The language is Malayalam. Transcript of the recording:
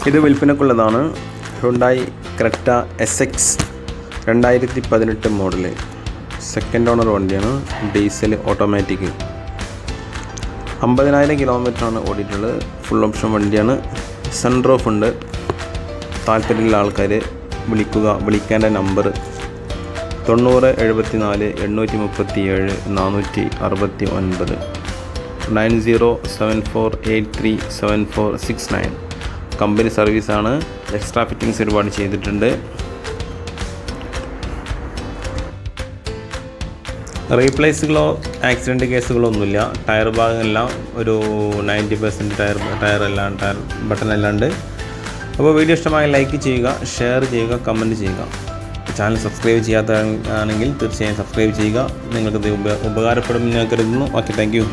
ഇത് വിൽപ്പനക്കുള്ളതാണ്. Hyundai Creta SX 2018 model, second owner വണ്ടിയാണ്. Diesel automatic. 50,000 കിലോമീറ്ററാണ് ഓടിയിട്ടുള്ളത്. ഫുൾ ഓപ്ഷൻ വണ്ടിയാണ്. സൺറൂഫ് ഉണ്ട്. താല്പര്യമുള്ള ആൾക്കാർ വിളിക്കേണ്ട നമ്പർ 90 74 837 469 9074837469. കമ്പനി സർവീസാണ്. എക്സ്ട്രാ ഫിറ്റിങ്സ് ഒരുപാട് ചെയ്തിട്ടുണ്ട്. റീപ്ലേസുകളോ ആക്സിഡൻറ്റ് കേസുകളോ ഒന്നുമില്ല. ടയർ ഭാഗമെല്ലാം ഒരു 90% ടയർ ബട്ടൺ എല്ലാം ഉണ്ട്. അപ്പോൾ വീഡിയോ ഇഷ്ടമായി ലൈക്ക് ചെയ്യുക, ഷെയർ ചെയ്യുക, കമൻറ്റ് ചെയ്യുക. ചാനൽ സബ്സ്ക്രൈബ് ചെയ്യാത്തതാണെങ്കിൽ തീർച്ചയായും സബ്സ്ക്രൈബ് ചെയ്യുക. നിങ്ങൾക്കത് ഉപകാരപ്പെടുമെന്ന് ഞാൻ കരുതുന്നു. Okay, thank you.